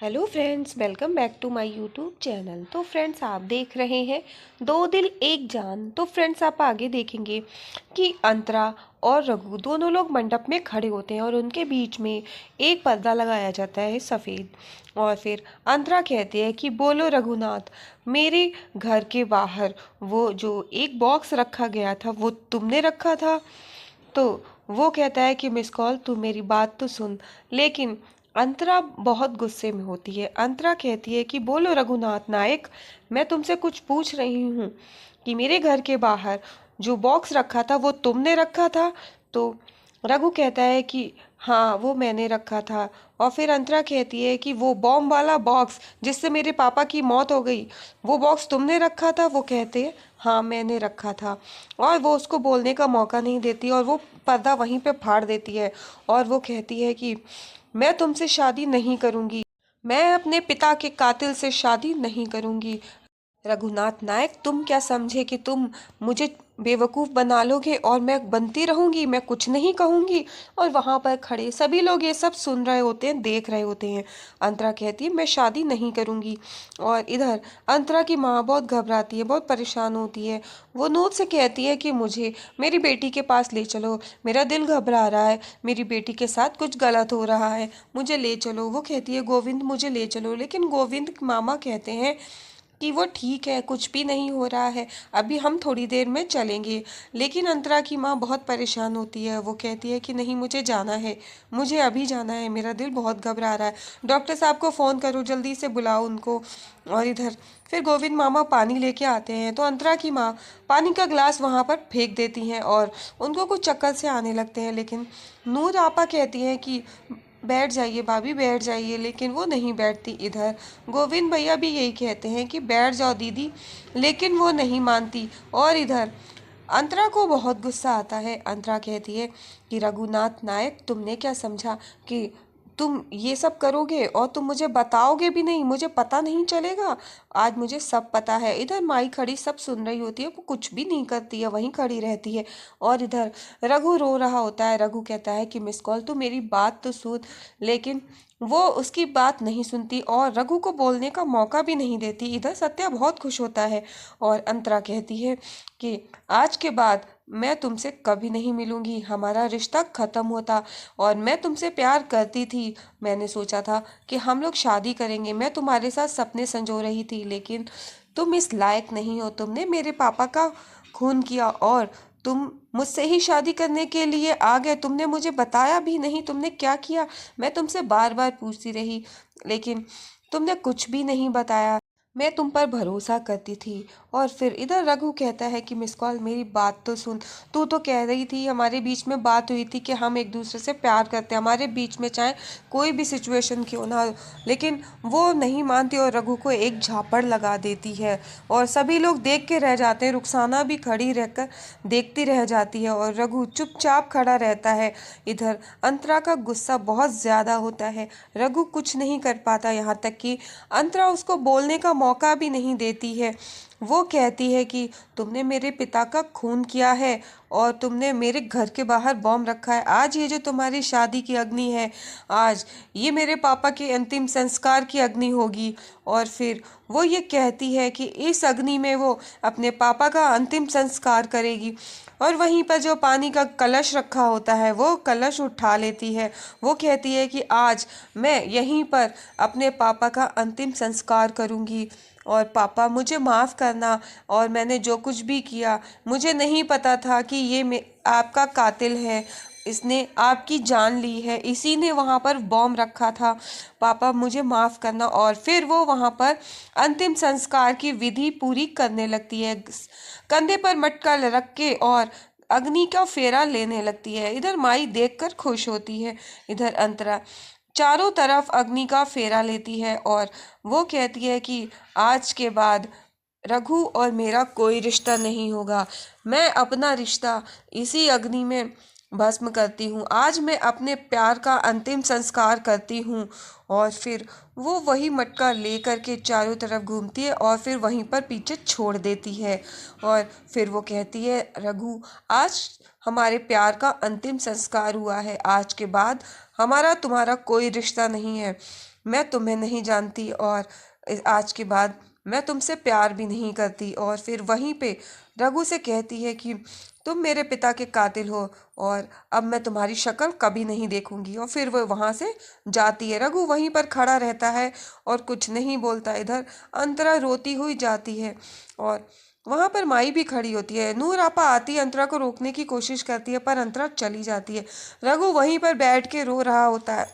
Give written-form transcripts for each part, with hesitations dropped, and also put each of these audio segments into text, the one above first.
Hello friends, welcome back to my YouTube channel. तो friends, आप देख रहे हैं दो दिल एक जान। तो फ्रेंड्स, आप आगे देखेंगे कि अंतरा और रघु दोनों लोग मंडप में खड़े होते हैं और उनके बीच में एक पर्दा लगाया जाता है सफ़ेद। और फिर अंतरा कहती है कि बोलो रघुनाथ, मेरे घर के बाहर वो जो एक बॉक्स रखा गया था वो तुमने रखा था। तो वो कहता है कि मिस कॉल, तू मेरी बात तो सुन। लेकिन अंतरा बहुत गुस्से में होती है। अंतरा कहती है कि बोलो रघुनाथ नायक, मैं तुमसे कुछ पूछ रही हूँ कि मेरे घर के बाहर जो बॉक्स रखा था वो तुमने रखा था। तो रघु कहता है कि हाँ, वो मैंने रखा था। और फिर अंतरा कहती है कि वो बॉम्ब वाला बॉक्स जिससे मेरे पापा की मौत हो गई, वो बॉक्स तुमने रखा था। वो कहते हैं हाँ, मैंने रखा था। और वो उसको बोलने का मौका नहीं देती और वो पर्दा वहीं पे फाड़ देती है। और वो कहती है कि मैं तुमसे शादी नहीं करूंगी, मैं अपने पिता के कातिल से शादी नहीं करूंगी। रघुनाथ नायक, तुम क्या समझे कि तुम मुझे बेवकूफ़ बना लोगे और मैं बनती रहूंगी, मैं कुछ नहीं कहूंगी। और वहां पर खड़े सभी लोग ये सब सुन रहे होते हैं, देख रहे होते हैं। अंतरा कहती है मैं शादी नहीं करूंगी। और इधर अंतरा की माँ बहुत घबराती है, बहुत परेशान होती है। वो नूत से कहती है कि मुझे मेरी बेटी के पास ले चलो, मेरा दिल घबरा रहा है, मेरी बेटी के साथ कुछ गलत हो रहा है, मुझे ले चलो। वो कहती है गोविंद, मुझे ले चलो। लेकिन गोविंद मामा कहते हैं कि वो ठीक है, कुछ भी नहीं हो रहा है, अभी हम थोड़ी देर में चलेंगे। लेकिन अंतरा की माँ बहुत परेशान होती है। वो कहती है कि नहीं, मुझे जाना है, मुझे अभी जाना है, मेरा दिल बहुत घबरा रहा है, डॉक्टर साहब को फ़ोन करो, जल्दी से बुलाओ उनको। और इधर फिर गोविंद मामा पानी लेके आते हैं तो अंतरा की माँ पानी का ग्लास वहाँ पर फेंक देती हैं और उनको कुछ चक्कर से आने लगते हैं। लेकिन नूर आपा कहती हैं कि बैठ जाइए भाभी, बैठ जाइए। लेकिन वो नहीं बैठती। इधर गोविंद भैया भी यही कहते हैं कि बैठ जाओ दीदी, लेकिन वो नहीं मानती। और इधर अंतरा को बहुत गुस्सा आता है। अंतरा कहती है कि रघुनाथ नायक, तुमने क्या समझा कि तुम ये सब करोगे और तुम मुझे बताओगे भी नहीं, मुझे पता नहीं चलेगा? आज मुझे सब पता है। इधर माई खड़ी सब सुन रही होती है, वो कुछ भी नहीं करती है, वहीं खड़ी रहती है। और इधर रघु रो रहा होता है। रघु कहता है कि मिस कॉल, तू मेरी बात तो सुन। लेकिन वो उसकी बात नहीं सुनती और रघु को बोलने का मौका भी नहीं देती। इधर सत्या बहुत खुश होता है और अंतरा कहती है कि आज के बाद मैं तुमसे कभी नहीं मिलूंगी, हमारा रिश्ता खत्म होता। और मैं तुमसे प्यार करती थी, मैंने सोचा था कि हम लोग शादी करेंगे, मैं तुम्हारे साथ सपने संजो रही थी। लेकिन तुम इस लायक नहीं हो, तुमने मेरे पापा का खून किया और तुम मुझसे ही शादी करने के लिए आ गए। तुमने मुझे बताया भी नहीं तुमने क्या किया। मैं तुमसे बार बार पूछती रही, लेकिन तुमने कुछ भी नहीं बताया। मैं तुम पर भरोसा करती थी। और फिर इधर रघु कहता है कि मिस कॉल, मेरी बात तो सुन। तू तो कह रही थी, हमारे बीच में बात हुई थी कि हम एक दूसरे से प्यार करते हैं, हमारे बीच में चाहे कोई भी सिचुएशन क्यों ना हो। लेकिन वो नहीं मानती और रघु को एक झापड़ लगा देती है और सभी लोग देख के रह जाते हैं। रुखसाना भी खड़ी रहकर देखती रह जाती है और रघु चुपचाप खड़ा रहता है। इधर अंतरा का गुस्सा बहुत ज़्यादा होता है। रघु कुछ नहीं कर पाता, यहाँ तक कि अंतरा उसको बोलने का मौका भी नहीं देती है। वो कहती है कि तुमने मेरे पिता का खून किया है और तुमने मेरे घर के बाहर बॉम्ब रखा है। आज ये जो तुम्हारी शादी की अग्नि है, आज ये मेरे पापा के अंतिम संस्कार की अग्नि होगी। और फिर वो ये कहती है कि इस अग्नि में वो अपने पापा का अंतिम संस्कार करेगी। और वहीं पर जो पानी का कलश रखा होता है वो कलश उठा लेती है। वो कहती है कि आज मैं यहीं पर अपने पापा का अंतिम संस्कार करूंगी और पापा मुझे माफ़ करना, और मैंने जो कुछ भी किया, मुझे नहीं पता था कि ये आपका कातिल है, इसने आपकी जान ली है, इसी ने वहाँ पर बॉम्ब रखा था, पापा मुझे माफ़ करना। और फिर वो वहाँ पर अंतिम संस्कार की विधि पूरी करने लगती है, कंधे पर मटका रख के और अग्नि का फेरा लेने लगती है। इधर माई देखकर खुश होती है। इधर अंतरा चारों तरफ अग्नि का फेरा लेती है और वो कहती है कि आज के बाद रघु और मेरा कोई रिश्ता नहीं होगा, मैं अपना रिश्ता इसी अग्नि में भस्म करती हूँ, आज मैं अपने प्यार का अंतिम संस्कार करती हूँ। और फिर वो वही मटका ले करके चारों तरफ घूमती है और फिर वहीं पर पीछे छोड़ देती है। और फिर वो कहती है रघु, आज हमारे प्यार का अंतिम संस्कार हुआ है, आज के बाद हमारा तुम्हारा कोई रिश्ता नहीं है। मैं तुम्हें नहीं जानती और आज के बाद मैं तुमसे प्यार भी नहीं करती। और फिर वहीं पे रघु से कहती है कि तुम मेरे पिता के कातिल हो और अब मैं तुम्हारी शक्ल कभी नहीं देखूंगी। और फिर वो वहां से जाती है। रघु वहीं पर खड़ा रहता है और कुछ नहीं बोलता। इधर अंतरा रोती हुई जाती है और वहां पर माई भी खड़ी होती है। नूर आपा आती है, अंतरा को रोकने की कोशिश करती है पर अंतरा चली जाती है। रघु वहीं पर बैठ के रो रहा होता है।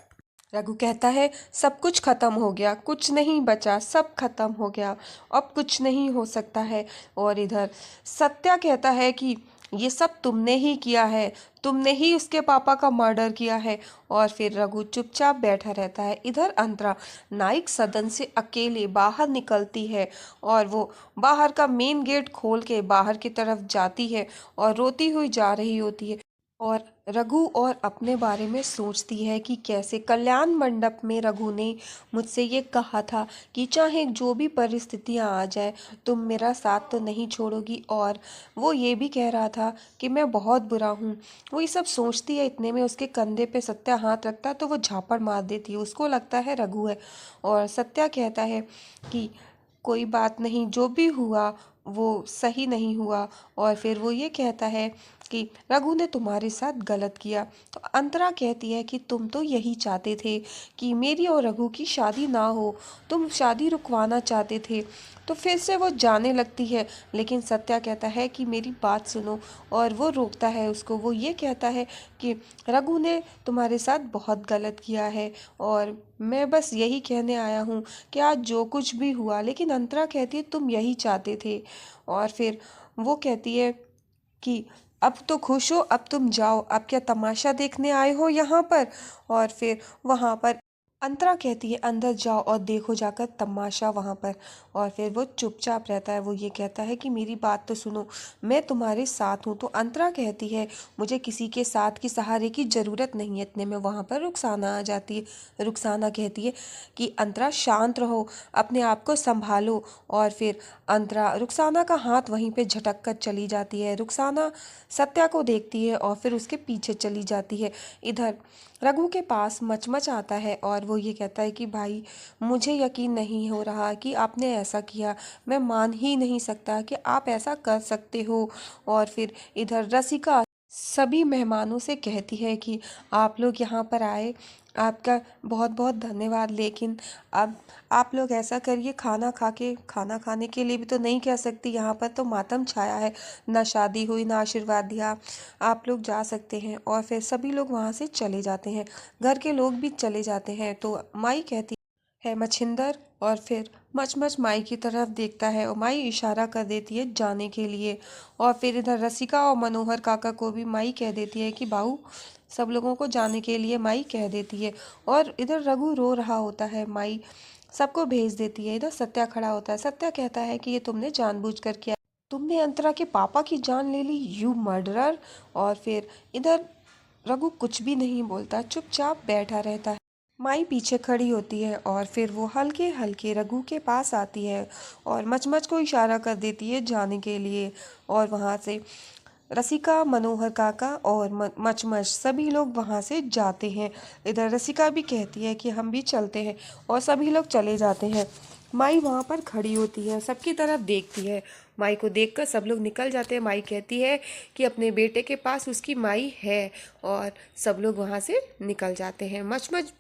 रघु कहता है सब कुछ खत्म हो गया, कुछ नहीं बचा, सब खत्म हो गया, अब कुछ नहीं हो सकता है। और इधर सत्या कहता है कि ये सब तुमने ही किया है, तुमने ही उसके पापा का मर्डर किया है। और फिर रघु चुपचाप बैठा रहता है। इधर अंतरा नाइक सदन से अकेले बाहर निकलती है और वो बाहर का मेन गेट खोल के बाहर की तरफ जाती है और रोती हुई जा रही होती है। और रघु और अपने बारे में सोचती है कि कैसे कल्याण मंडप में रघु ने मुझसे ये कहा था कि चाहे जो भी परिस्थितियां आ जाए तुम मेरा साथ तो नहीं छोड़ोगी। और वो ये भी कह रहा था कि मैं बहुत बुरा हूँ। वो ये सब सोचती है, इतने में उसके कंधे पे सत्या हाथ रखता है तो वो झापड़ मार देती है। उसको लगता है रघु है और सत्या कहता है कि कोई बात नहीं, जो भी हुआ वो सही नहीं हुआ। और फिर वो ये कहता है कि रघु ने तुम्हारे साथ गलत किया। तो अंतरा कहती है कि तुम तो यही चाहते थे कि मेरी और रघु की शादी ना हो, तुम शादी रुकवाना चाहते थे। तो फिर से वो जाने लगती है लेकिन सत्या कहता है कि मेरी बात सुनो और वो रोकता है उसको। वो ये कहता है कि रघु ने तुम्हारे साथ बहुत गलत किया है और मैं बस यही कहने आया हूँ कि आज जो कुछ भी हुआ। लेकिन अंतरा कहती है तुम यही चाहते थे। और फिर वो कहती है कि अब तो खुश हो, अब तुम जाओ, अब क्या तमाशा देखने आए हो यहाँ पर। और फिर वहाँ पर अंतरा कहती है अंदर जाओ और देखो जाकर तमाशा वहाँ पर। और फिर वो चुपचाप रहता है। वो ये कहता है कि मेरी बात तो सुनो, मैं तुम्हारे साथ हूँ। तो अंतरा कहती है मुझे किसी के साथ की सहारे की ज़रूरत नहीं है। इतने में वहाँ पर रुखसाना आ जाती है। रुखसाना कहती है कि अंतरा शांत रहो, अपने आप को संभालो। और फिर अंतरा रुखसाना का हाथ वहीं पे झटक कर चली जाती है। रुखसाना सत्या को देखती है और फिर उसके पीछे चली जाती है। इधर रघु के पास मचमच आता है और वो ये कहता है कि भाई मुझे यकीन नहीं हो रहा कि आपने ऐसा किया, मैं मान ही नहीं सकता कि आप ऐसा कर सकते हो। और फिर इधर रसिका सभी मेहमानों से कहती है कि आप लोग यहाँ पर आए, आपका बहुत बहुत धन्यवाद। लेकिन अब आप लोग ऐसा करिए, खाना खाने के लिए भी तो नहीं कह सकती, यहाँ पर तो मातम छाया है, ना शादी हुई ना आशीर्वाद दिया, आप लोग जा सकते हैं। और फिर सभी लोग वहाँ से चले जाते हैं, घर के लोग भी चले जाते हैं। तो माई कहती है मछिंदर, और फिर मचमच माई की तरफ देखता है और माई इशारा कर देती है जाने के लिए। और फिर इधर रसिका और मनोहर काका को भी माई कह देती है कि बाऊ, सब लोगों को जाने के लिए माई कह देती है। और इधर रघु रो रहा होता है, माई सबको भेज देती है। इधर सत्या खड़ा होता है। सत्या कहता है कि ये तुमने जानबूझकर किया, तुमने अंतरा के पापा की जान ले ली, यू मर्डरर। और फिर इधर रघु कुछ भी नहीं बोलता, चुपचाप बैठा रहता है। माई पीछे खड़ी होती है और फिर वो हल्के हल्के रघु के पास आती है और मचमच को इशारा कर देती है जाने के लिए। और वहाँ से रसिका, मनोहर काका और मचमच सभी लोग वहाँ से जाते हैं। इधर रसिका भी कहती है कि हम भी चलते हैं और सभी लोग चले जाते हैं। माई वहाँ पर खड़ी होती है, सबकी तरफ देखती है। माई को देखकर सब लोग निकल जाते हैं। माई कहती है कि अपने बेटे के पास उसकी माई है और सब लोग वहाँ से निकल जाते हैं। मचमच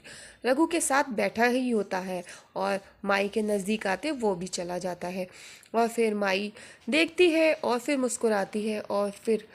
रघु के साथ बैठा ही होता है और माई के नज़दीक आते वो भी चला जाता है। और फिर माई देखती है और फिर मुस्कुराती है और फिर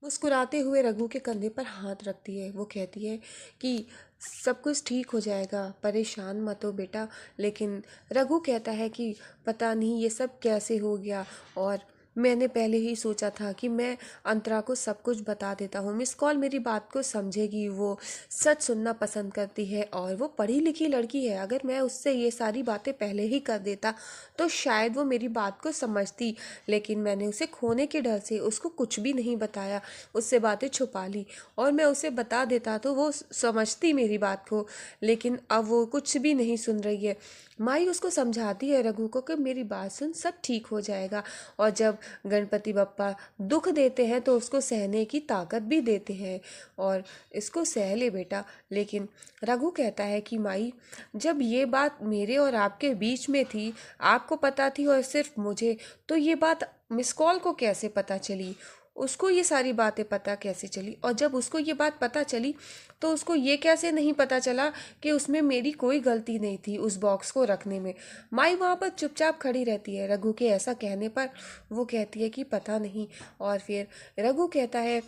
मुस्कुराते हुए रघु के कंधे पर हाथ रखती है। वो कहती है कि सब कुछ ठीक हो जाएगा, परेशान मत हो बेटा। लेकिन रघु कहता है कि पता नहीं ये सब कैसे हो गया, और मैंने पहले ही सोचा था कि मैं अंतरा को सब कुछ बता देता हूँ। मिस कॉल मेरी बात को समझेगी, वो सच सुनना पसंद करती है और वो पढ़ी लिखी लड़की है। अगर मैं उससे ये सारी बातें पहले ही कर देता तो शायद वो मेरी बात को समझती, लेकिन मैंने उसे खोने के डर से उसको कुछ भी नहीं बताया, उससे बातें छुपा ली। और मैं उसे बता देता तो वो समझती मेरी बात को, लेकिन अब वो कुछ भी नहीं सुन रही है। माई उसको समझाती है रघु को कि मेरी बात सुन, सब ठीक हो जाएगा। और जब गणपति बप्पा दुख देते हैं तो उसको सहने की ताकत भी देते हैं और इसको सह ले बेटा। लेकिन रघु कहता है कि माई, जब ये बात मेरे और आपके बीच में थी, आपको पता थी और सिर्फ मुझे, तो ये बात मिस कॉल को कैसे पता चली? उसको ये सारी बातें पता कैसे चली? और जब उसको ये बात पता चली तो उसको ये कैसे नहीं पता चला कि उसमें मेरी कोई गलती नहीं थी उस बॉक्स को रखने में? माई वहाँ पर चुपचाप खड़ी रहती है। रघु के ऐसा कहने पर वो कहती है कि पता नहीं। और फिर रघु कहता है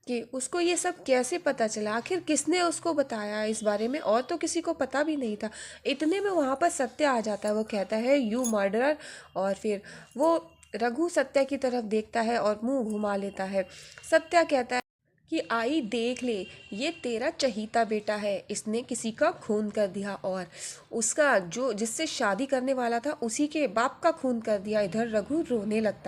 कि उसको ये सब कैसे पता चला, आखिर किसने उसको बताया इस बारे में, और तो किसी को पता भी नहीं था। इतने में वहाँ पर सत्य आ जाता है। वो कहता है यू मर्डरर। और फिर वो रघु सत्या की तरफ देखता है और मुंह घुमा लेता है। सत्या कहता है कि आई देख ले, ये तेरा चहीता बेटा है, इसने किसी का खून कर दिया और उसका जो जिससे शादी करने वाला था उसी के बाप का खून कर दिया। इधर रघु रोने लगता है।